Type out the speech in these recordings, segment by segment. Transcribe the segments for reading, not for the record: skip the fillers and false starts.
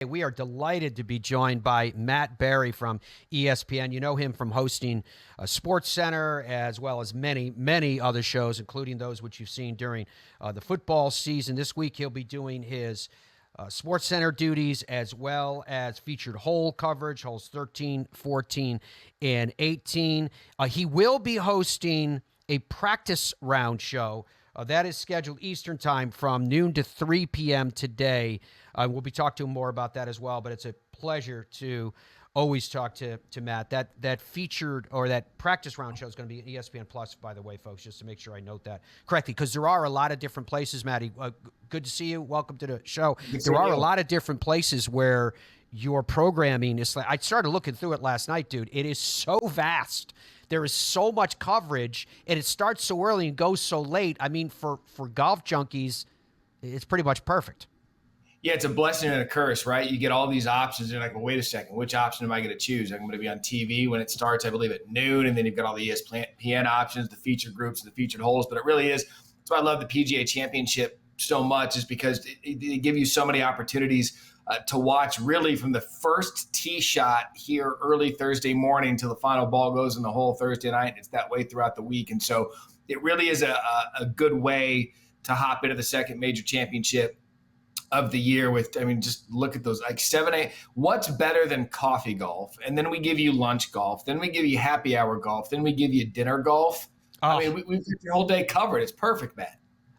We are delighted to be joined by Matt Barrie from ESPN. You know him from hosting SportsCenter as well as many, many other shows, including those which you've seen during the football season. This week he'll be doing his SportsCenter duties as well as featured hole coverage, holes 13, 14, and 18. He will be hosting a practice round show. That is scheduled Eastern time from noon to 3 p.m. today. We'll be talking to him more about that as well, but it's a pleasure to always talk to Matt. That featured or that practice round show is going to be ESPN Plus, by the way, folks, just to make sure I note that correctly, because there are a lot of different places, Matty. Good to see you. Welcome to the show. There are a lot of different places where your programming is like, I started looking through it last night, dude. It is so vast. There is so much coverage, and it starts so early and goes so late. I mean, for golf junkies, it's pretty much perfect. Yeah, it's a blessing and a curse, right? You get all these options. You're like, well, wait a second. Which option am I going to choose? I'm going to be on TV when it starts, I believe, at noon, and then you've got all the ESPN options, the featured groups, and the featured holes. But it really is. That's why I love the PGA Championship so much, is because they give you so many opportunities to watch really from the first tee shot here early Thursday morning till the final ball goes in the hole Thursday night. It's that way throughout the week. And so it really is a good way to hop into the second major championship of the year with, I mean, just look at those, like 7, 8. What's better than coffee golf? And then we give you lunch golf. Then we give you happy hour golf. Then we give you dinner golf. Oh. I mean, we've got your whole day covered. It's perfect, man.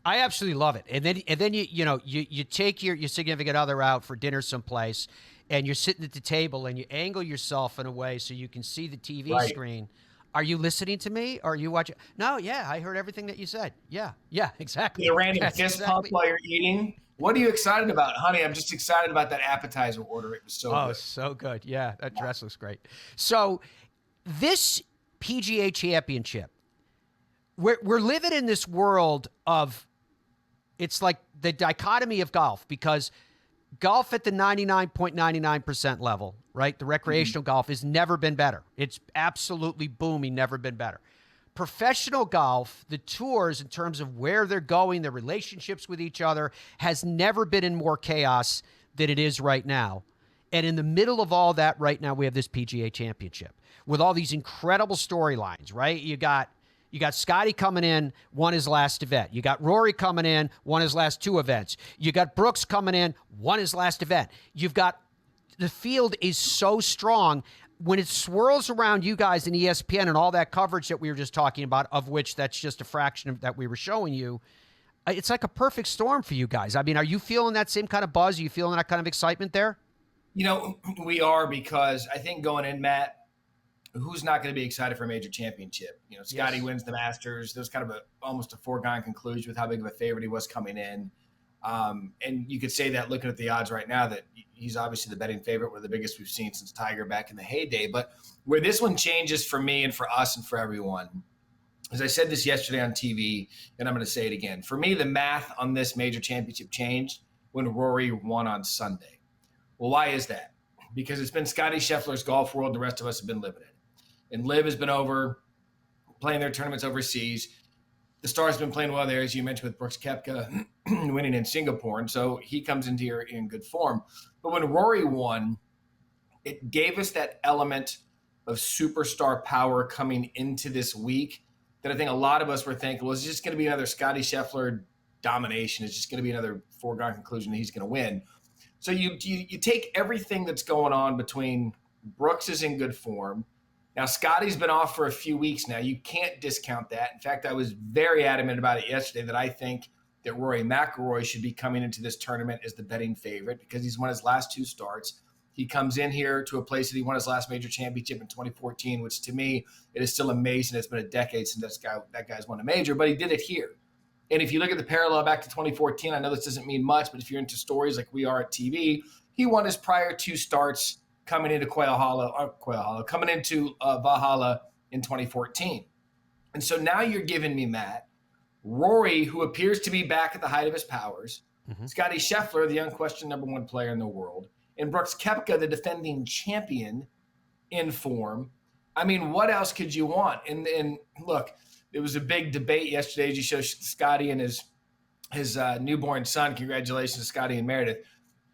I absolutely love it. And then you take your significant other out for dinner someplace, and you're sitting at the table and you angle yourself in a way so you can see the TV screen. Are you listening to me? Or are you watching? No, yeah, I heard everything that you said. Yeah, exactly. The random fist pump while you're eating. What are you excited about? Honey, I'm just excited about that appetizer order. It was so good. Oh, so good. Yeah, that dress looks great. So this PGA Championship, we're living in this world of, it's like the dichotomy of golf, because golf at the 99.99% level, right? The recreational golf has never been better. It's absolutely booming, never been better. Professional golf, the tours in terms of where they're going, their relationships with each other, has never been in more chaos than it is right now. And in the middle of all that right now, we have this PGA Championship with all these incredible storylines, right? You got Scottie coming in, won his last event. You got Rory coming in, won his last 2 events. You got Brooks coming in, won his last event. You've got, the field is so strong. When it swirls around you guys in ESPN and all that coverage that we were just talking about, of which that's just a fraction of that we were showing you, it's like a perfect storm for you guys. I mean, are you feeling that same kind of buzz? Are you feeling that kind of excitement there? You know, we are, because I think going in, Matt, who's not going to be excited for a major championship? You know, Scottie wins the Masters. There's kind of almost a foregone conclusion with how big of a favorite he was coming in. And you could say that looking at the odds right now, that he's obviously the betting favorite, one of the biggest we've seen since Tiger back in the heyday. But where this one changes for me and for us and for everyone, as I said this yesterday on TV, and I'm going to say it again, for me, the math on this major championship changed when Rory won on Sunday. Well, why is that? Because it's been Scottie Scheffler's golf world. The rest of us have been living it. And Liv has been over playing their tournaments overseas. The Stars have been playing well there, as you mentioned, with Brooks Koepka winning in Singapore. And so he comes into here in good form. But when Rory won, it gave us that element of superstar power coming into this week that I think a lot of us were thinking, well, it's just going to be another Scottie Scheffler domination. It's just going to be another foregone conclusion that he's going to win. So you take everything that's going on between Brooks is in good form. Now, Scottie's been off for a few weeks now. You can't discount that. In fact, I was very adamant about it yesterday that I think that Rory McIlroy should be coming into this tournament as the betting favorite because he's won his last 2 starts. He comes in here to a place that he won his last major championship in 2014, which to me, it is still amazing. It's been a decade since that guy's won a major, but he did it here. And if you look at the parallel back to 2014, I know this doesn't mean much, but if you're into stories like we are at TV, he won his prior 2 starts coming into coming into Valhalla in 2014. And so now you're giving me, Matt, Rory, who appears to be back at the height of his powers, Scottie Scheffler, the unquestioned #1 player in the world, and Brooks Koepka, the defending champion, in form. I mean, what else could you want? And look, there was a big debate yesterday as you show Scottie and his newborn son. Congratulations to Scottie and Meredith.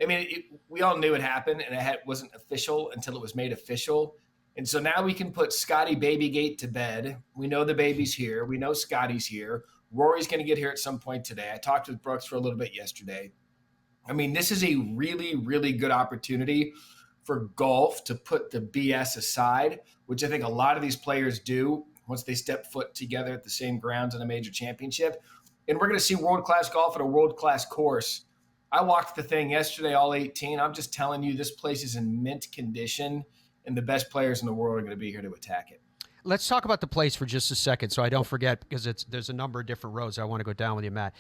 I mean, we all knew it happened, and wasn't official until it was made official. And so now we can put Scottie Babygate to bed. We know the baby's here. We know Scottie's here. Rory's going to get here at some point today. I talked with Brooks for a little bit yesterday. I mean, this is a really, really good opportunity for golf to put the BS aside, which I think a lot of these players do once they step foot together at the same grounds in a major championship. And we're going to see world-class golf at a world-class course. I walked the thing yesterday, all 18. I'm just telling you, this place is in mint condition, and the best players in the world are going to be here to attack it. Let's talk about the place for just a second so I don't forget, because there's a number of different roads I want to go down with you, Matt.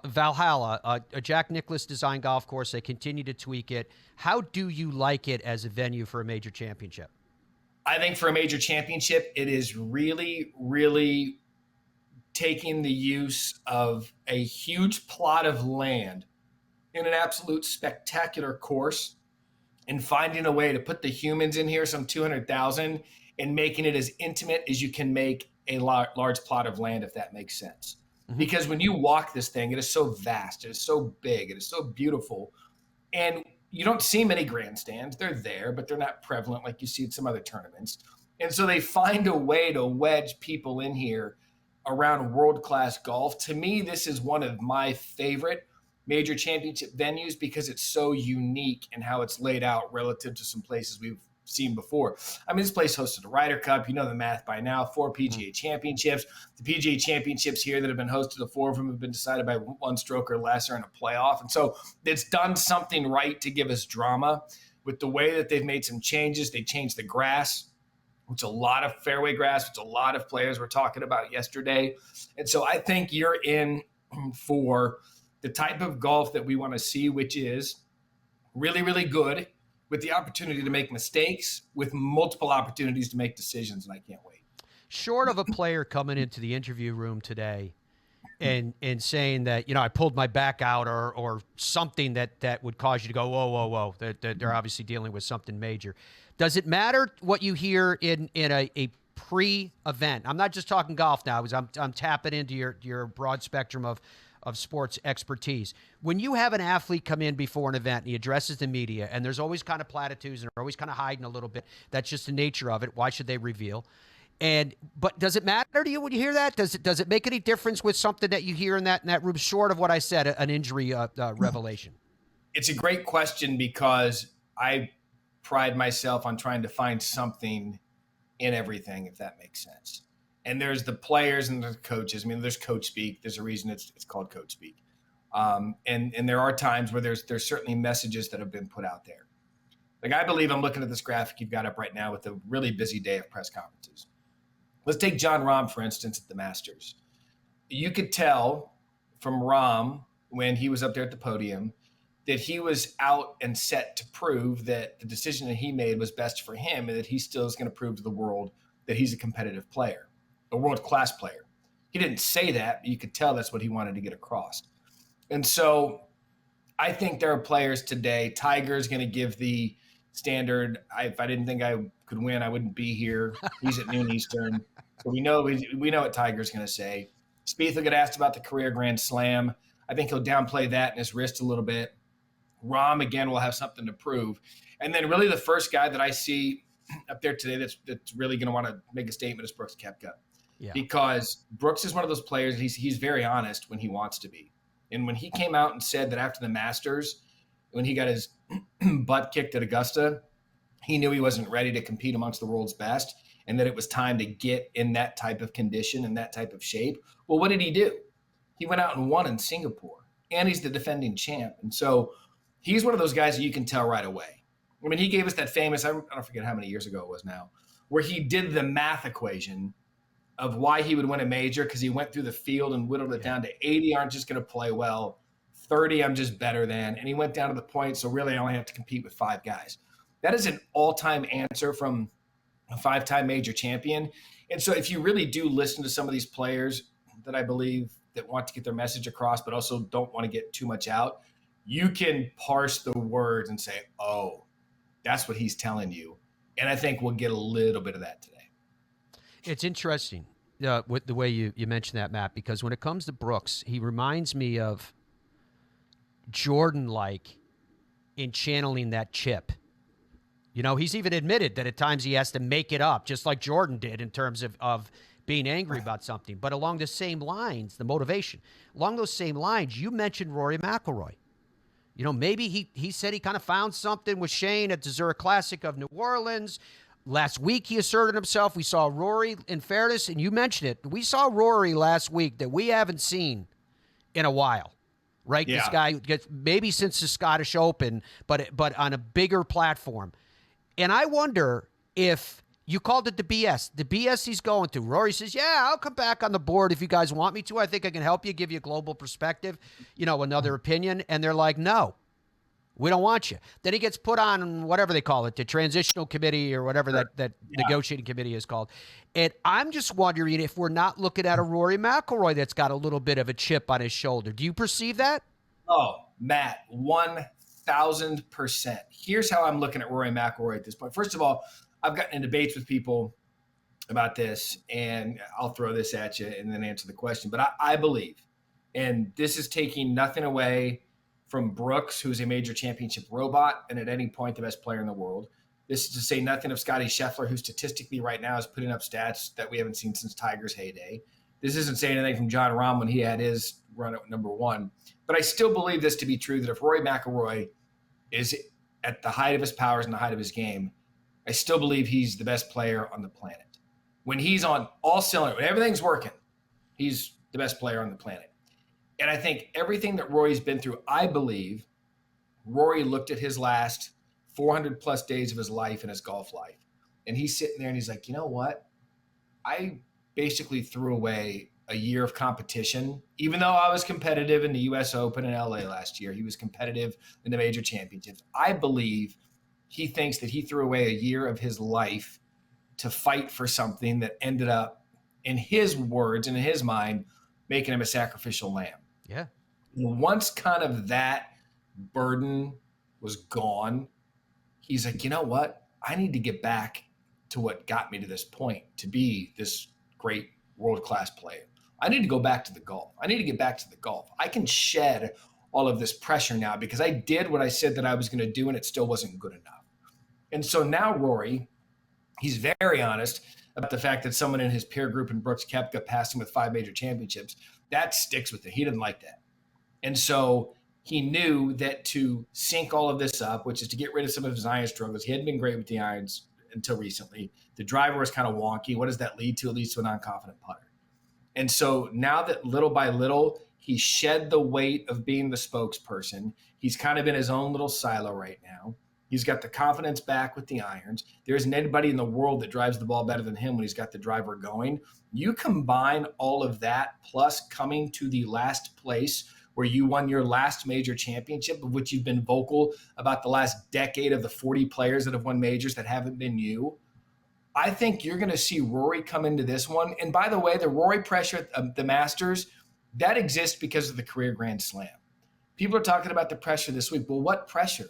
Valhalla, a Jack Nicklaus designed golf course. They continue to tweak it. How do you like it as a venue for a major championship? I think for a major championship, it is really, really taking the use of a huge plot of land in an absolute spectacular course and finding a way to put the humans in here, some 200,000, and making it as intimate as you can make a large plot of land, if that makes sense. Mm-hmm. Because when you walk this thing, it is so vast, it is so big, it is so beautiful. And you don't see many grandstands. They're there, but they're not prevalent like you see at some other tournaments. And so they find a way to wedge people in here around world-class golf. To me, this is one of my favorite major championship venues because it's so unique in how it's laid out relative to some places we've seen before. I mean, this place hosted a Ryder Cup. You know the math by now. 4 PGA Championships. The PGA Championships here that have been hosted, the 4 of them have been decided by 1 stroke or less or in a playoff. And so it's done something right to give us drama with the way that they've made some changes. They changed the grass, which a lot of fairway grass, which a lot of players were talking about yesterday. And so I think you're in for the type of golf that we want to see, which is really, really good, with the opportunity to make mistakes, with multiple opportunities to make decisions, and I can't wait. Short of a player coming into the interview room today and saying that, I pulled my back out or something that would cause you to go, whoa, they're obviously dealing with something major. Does it matter what you hear in a pre-event? I'm not just talking golf now, because I'm tapping into your broad spectrum of sports expertise. When you have an athlete come in before an event and he addresses the media, and there's always kind of platitudes and they're always kind of hiding a little bit. That's just the nature of it. Why should they reveal? But does it matter to you when you hear that? Does it make any difference with something that you hear in that room, short of what I said, an injury revelation? It's a great question because I pride myself on trying to find something in everything, if that makes sense. And there's the players and the coaches. I mean, there's coach speak. There's a reason it's called coach speak. And there are times where there's certainly messages that have been put out there. Like, I believe, I'm looking at this graphic you've got up right now with a really busy day of press conferences. Let's take Jon Rahm, for instance, at the Masters. You could tell from Rahm when he was up there at the podium that he was out and set to prove that the decision that he made was best for him and that he still is going to prove to the world that he's a competitive player. A world-class player. He didn't say that, but you could tell that's what he wanted to get across. And so I think there are players today. Tiger's going to give the standard. If I didn't think I could win, I wouldn't be here. He's at noon Eastern. So we know what Tiger's going to say. Spieth will get asked about the career Grand Slam. I think he'll downplay that in his wrist a little bit. Rahm, again, will have something to prove. And then really the first guy that I see up there today that's really going to want to make a statement is Brooks Koepka. Yeah. Because Brooks is one of those players, he's very honest when he wants to be. And when he came out and said that after the Masters, when he got his butt kicked at Augusta, he knew he wasn't ready to compete amongst the world's best and that it was time to get in that type of condition and that type of shape. Well, what did he do? He went out and won in Singapore, and he's the defending champ. And so he's one of those guys that you can tell right away. I mean, he gave us that famous, I don't forget how many years ago it was now, where he did the math equation of why he would win a major, because he went through the field and whittled it down to 80 aren't just going to play well, 30 I'm just better than, and he went down to the point, so really I only have to compete with 5 guys. That is an all-time answer from a 5-time major champion. And so if you really do listen to some of these players that I believe that want to get their message across but also don't want to get too much out, you can parse the words and say, oh, that's what he's telling you. And I think we'll get a little bit of that today. It's interesting with the way you mentioned that, Matt, because when it comes to Brooks, he reminds me of Jordan-like in channeling that chip. You know, he's even admitted that at times he has to make it up, just like Jordan did in terms of being angry about something. But along the same lines, the motivation, along those same lines, you mentioned Rory McIlroy. You know, maybe he said he kind of found something with Shane at the Zurich Classic of New Orleans. Last week he asserted himself. We saw Rory, in fairness, and you mentioned it, we saw Rory last week that we haven't seen in a while. Right? Yeah. This guy gets maybe since the Scottish Open, but on a bigger platform. And I wonder if you called it the BS he's going through. Rory says, yeah, I'll come back on the board if you guys want me to. I think I can help you, give you a global perspective, you know, another opinion. And they're like, no, we don't want you. Then he gets put on whatever they call it, the transitional committee or whatever that negotiating committee is called. And I'm just wondering if we're not looking at a Rory McIlroy that's got a little bit of a chip on his shoulder. Do you perceive that? Oh, Matt, 1,000%. Here's how I'm looking at Rory McIlroy at this point. First of all, I've gotten in debates with people about this, and I'll throw this at you and then answer the question. But I believe, and this is taking nothing away from Brooks, who's a major championship robot and at any point the best player in the world. This is to say nothing of Scottie Scheffler, who statistically right now is putting up stats that we haven't seen since Tiger's heyday. This isn't saying anything from John Rahm when he had his run at number one. But I still believe this to be true, that if Rory McIlroy is at the height of his powers and the height of his game, I still believe he's the best player on the planet. When he's on all cylinders, when everything's working, he's the best player on the planet. And I think everything that Rory's been through, I believe Rory looked at his last 400 plus days of his life and his golf life. And he's sitting there and he's like, you know what? I basically threw away a year of competition. Even though I was competitive in the US Open in LA last year, he was competitive in the major championships. I believe he thinks that he threw away a year of his life to fight for something that ended up, in his words and in his mind, making him a sacrificial lamb. Yeah. Once kind of that burden was gone, he's like, you know what? I need to get back to what got me to this point, to be this great world-class player. I need to go back to the golf. I need to get back to the golf. I can shed all of this pressure now because I did what I said that I was going to do and it still wasn't good enough. And so now Rory, he's very honest about the fact that someone in his peer group in Brooks Koepka passed him with 5 major championships. That sticks with him. He didn't like that. And so he knew that to sync all of this up, which is to get rid of some of his iron struggles. He hadn't been great with the irons until recently. The driver was kind of wonky. What does that lead to? It leads to a non-confident putter. And so now that little by little, he shed the weight of being the spokesperson. He's kind of in his own little silo right now. He's got the confidence back with the irons. There isn't anybody in the world that drives the ball better than him when he's got the driver going. You combine all of that plus coming to the last place where you won your last major championship, of which you've been vocal about the last decade of the 40 players that have won majors that haven't been you. I think you're going to see Rory come into this one. And by the way, the Rory pressure at the Masters, that exists because of the career Grand Slam. People are talking about the pressure this week. Well, what pressure?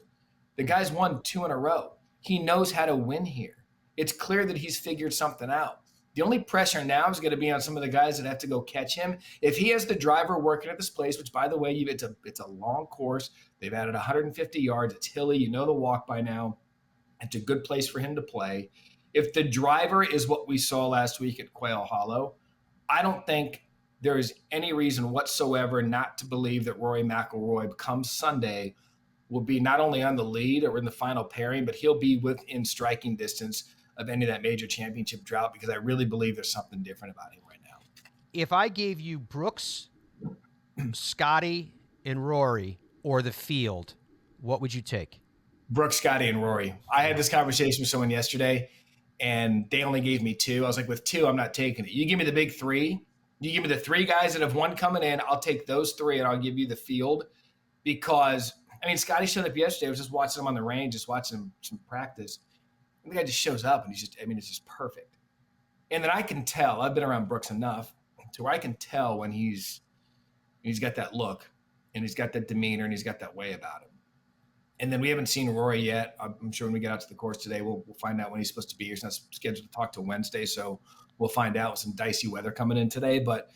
The guy's won 2 in a row. He knows how to win here. It's clear that he's figured something out. The only pressure now is going to be on some of the guys that have to go catch him. If he has the driver working at this place, which, by the way, it's a long course. They've added 150 yards. It's hilly. You know the walk by now. It's a good place for him to play. If the driver is what we saw last week at Quail Hollow, I don't think there is any reason whatsoever not to believe that Rory McIlroy come Sunday will be not only on the lead or in the final pairing, but he'll be within striking distance of any of that major championship drought, because I really believe there's something different about him right now. If I gave you Brooks, Scottie, and Rory, or the field, what would you take? Brooks, Scottie, and Rory. I had this conversation with someone yesterday, and they only gave me 2. I was like, with 2, I'm not taking it. You give me the big 3. You give me the 3 guys that have won coming in. I'll take those 3, and I'll give you the field. Because, I mean, Scottie showed up yesterday. I was just watching him on the range, just watching him some practice. And the guy just shows up, and it's just perfect. And then I can tell, I've been around Brooks enough to where I can tell when he's got that look, and he's got that demeanor, and he's got that way about him. And then we haven't seen Rory yet. I'm sure when we get out to the course today, we'll find out when he's supposed to be here. He's not scheduled to talk till Wednesday, so we'll find out with some dicey weather coming in today. But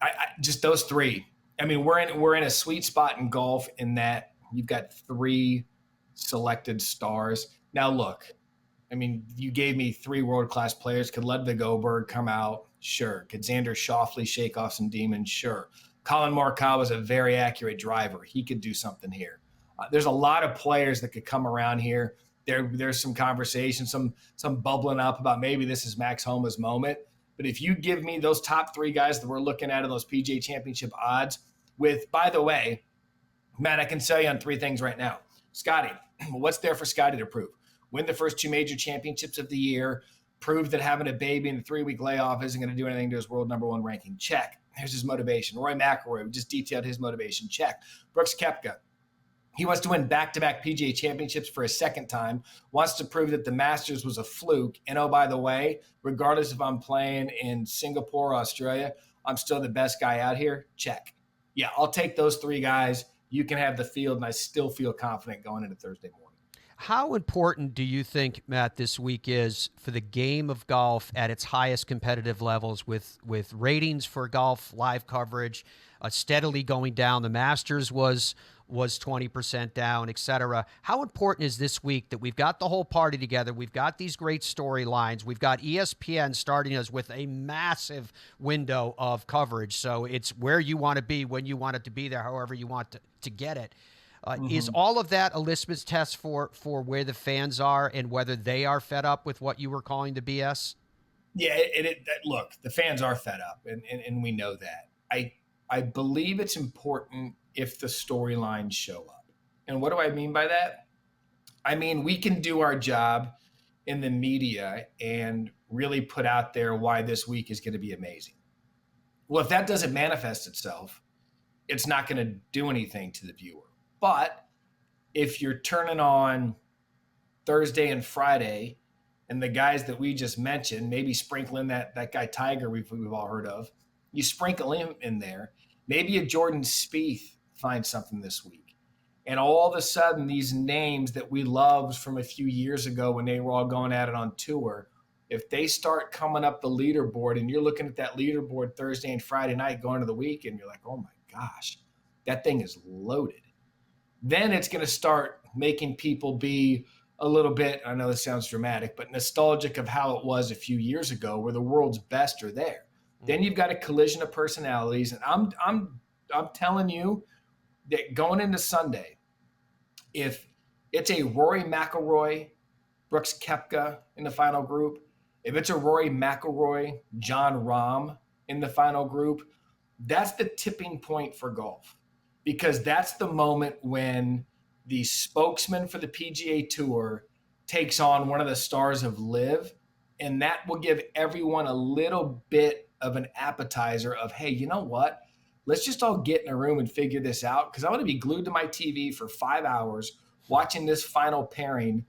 I just those 3. I mean, we're in a sweet spot in golf in that you've got 3 selected stars. Now, look, I mean, you gave me 3 world-class players. Could Ludwig Oberg come out? Sure. Could Xander Schauffele shake off some demons? Sure. Colin Morikawa was a very accurate driver. He could do something here. There's a lot of players that could come around here. There's some conversation, some bubbling up about maybe this is Max Homa's moment. But if you give me those top 3 guys that we're looking at in those PGA Championship odds with, by the way, Matt, I can tell you on 3 things right now. Scottie, what's there for Scottie to prove? Win the first 2 major championships of the year, prove that having a baby in the 3-week layoff isn't going to do anything to his world number 1 ranking. Check. Here's his motivation. Rory McIlroy, we just detailed his motivation. Check. Brooks Koepka, he wants to win back-to-back PGA championships for a second time, wants to prove that the Masters was a fluke. And oh, by the way, regardless if I'm playing in Singapore or Australia, I'm still the best guy out here. Check. Yeah, I'll take those 3 guys. You can have the field, and I still feel confident going into Thursday morning. How important do you think, Matt, this week is for the game of golf at its highest competitive levels with ratings for golf, live coverage, steadily going down? The Masters was 20% down, et cetera. How important is this week that we've got the whole party together? We've got these great storylines. We've got ESPN starting us with a massive window of coverage. So it's where you want to be, when you want it to be there, however you want to get it. Is all of that a litmus test for where the fans are and whether they are fed up with what you were calling the BS? Yeah, look, the fans are fed up, and we know that. I believe it's important if the storylines show up. And what do I mean by that? I mean, we can do our job in the media and really put out there why this week is going to be amazing. Well, if that doesn't manifest itself, it's not going to do anything to the viewer. But if you're turning on Thursday and Friday and the guys that we just mentioned, maybe sprinkling that guy Tiger we've all heard of, you sprinkle him in there, maybe a Jordan Spieth finds something this week. And all of a sudden, these names that we loved from a few years ago when they were all going at it on tour, if they start coming up the leaderboard and you're looking at that leaderboard Thursday and Friday night going to the weekend, you're like, oh my gosh, that thing is loaded. Then it's going to start making people be a little bit, I know this sounds dramatic, but nostalgic of how it was a few years ago where the world's best are there. Then you've got a collision of personalities. And I'm telling you that going into Sunday, if it's a Rory McIlroy, Brooks Koepka in the final group, if it's a Rory McIlroy, Jon Rahm in the final group, that's the tipping point for golf. Because that's the moment when the spokesman for the PGA Tour takes on one of the stars of LIV, and that will give everyone a little bit of an appetizer of, hey, you know what? Let's just all get in a room and figure this out, because I want to be glued to my TV for 5 hours watching this final pairing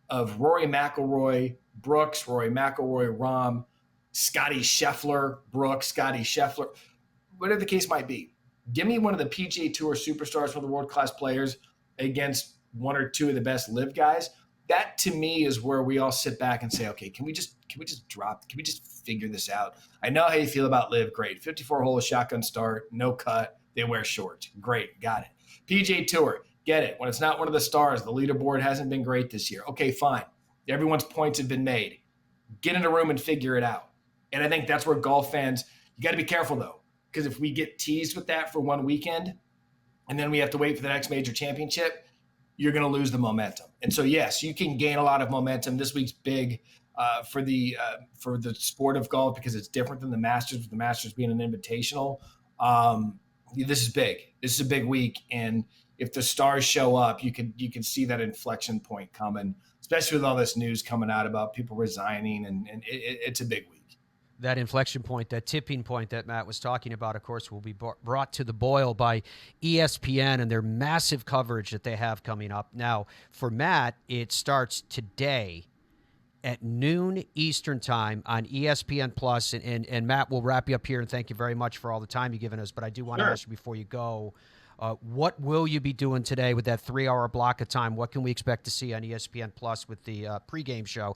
of Rory McIlroy, Brooks, Rory McIlroy, Rahm, Scottie Scheffler, Brooks, Scottie Scheffler, whatever the case might be. Give me one of the PGA Tour superstars, one of the world-class players against 1 or 2 of the best LIV guys. That to me is where we all sit back and say, okay, can we just figure this out? I know how you feel about LIV. Great. 54-hole shotgun start, no cut. They wear shorts. Great. Got it. PGA Tour, get it. When it's not one of the stars, the leaderboard hasn't been great this year. Okay, fine. Everyone's points have been made. Get in a room and figure it out. And I think that's where golf fans, you got to be careful though. Because if we get teased with that for one weekend and then we have to wait for the next major championship, you're going to lose the momentum. And so, yes, you can gain a lot of momentum. This week's big for the sport of golf because it's different than the Masters, with the Masters being an invitational. This is big. This is a big week. And if the stars show up, you can see that inflection point coming, especially with all this news coming out about people resigning. And it's a big week. That inflection point, that tipping point that Matt was talking about, of course, will be brought to the boil by ESPN and their massive coverage that they have coming up. Now, for Matt, it starts today at noon Eastern time on ESPN Plus. And Matt, we'll wrap you up here, and thank you very much for all the time you've given us. But I do want to ask you before you go, what will you be doing today with that 3-hour block of time? What can we expect to see on ESPN Plus with the pregame show?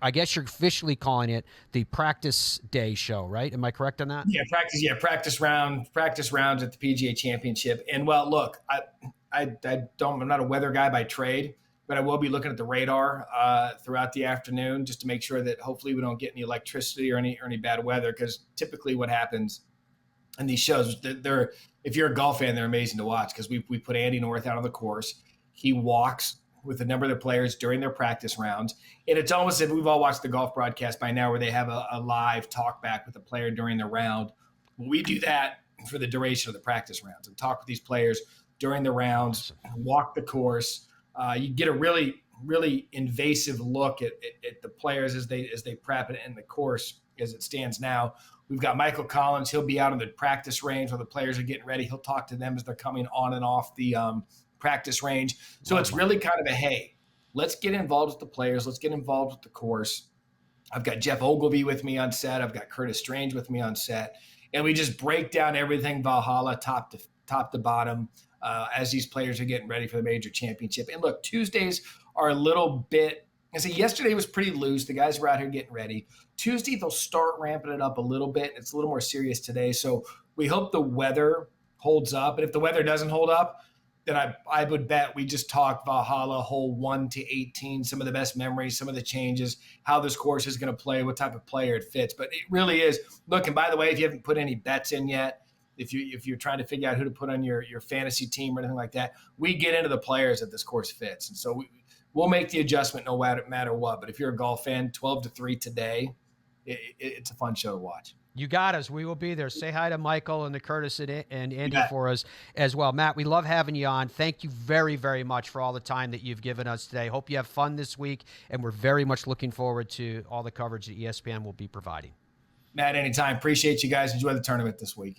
I guess you're officially calling it the practice day show, right? Am I correct on that? Practice rounds at the PGA Championship. And well, look, I'm not a weather guy by trade, but I will be looking at the radar throughout the afternoon just to make sure that hopefully we don't get any electricity or any bad weather, because typically what happens in these shows, they're if you're a golf fan, they're amazing to watch, because we put Andy North out on the course. He walks with a number of their players during their practice rounds. And it's almost as if we've all watched the golf broadcast by now where they have a live talk back with the player during the round. Well, we do that for the duration of the practice rounds and talk with these players during the rounds, walk the course. You get a really, really invasive look at the players as they prep it in the course as it stands now. We've got Michael Collins. He'll be out on the practice range while the players are getting ready. He'll talk to them as they're coming on and off the practice range. So it's really kind of a, hey, let's get involved with the players. Let's get involved with the course. I've got Jeff Ogilvy with me on set. I've got Curtis Strange with me on set. And we just break down everything Valhalla top to bottom as these players are getting ready for the major championship. And look, Tuesdays are a little bit, I say yesterday was pretty loose. The guys were out here getting ready. Tuesday, they'll start ramping it up a little bit. It's a little more serious today. So we hope the weather holds up. And if the weather doesn't hold up, then I would bet we just talk Valhalla hole 1 to 18, some of the best memories, some of the changes, how this course is going to play, what type of player it fits. But it really is. Look, and by the way, if you haven't put any bets in yet, if you're trying to figure out who to put on your fantasy team or anything like that, we get into the players that this course fits. And so we'll make the adjustment no matter what. But if you're a golf fan, 12-3 today, it's a fun show to watch. You got us. We will be there. Say hi to Michael and to Curtis and Andy for us as well. Matt, we love having you on. Thank you very, very much for all the time that you've given us today. Hope you have fun this week, and we're very much looking forward to all the coverage that ESPN will be providing. Matt, anytime. Appreciate you guys. Enjoy the tournament this week.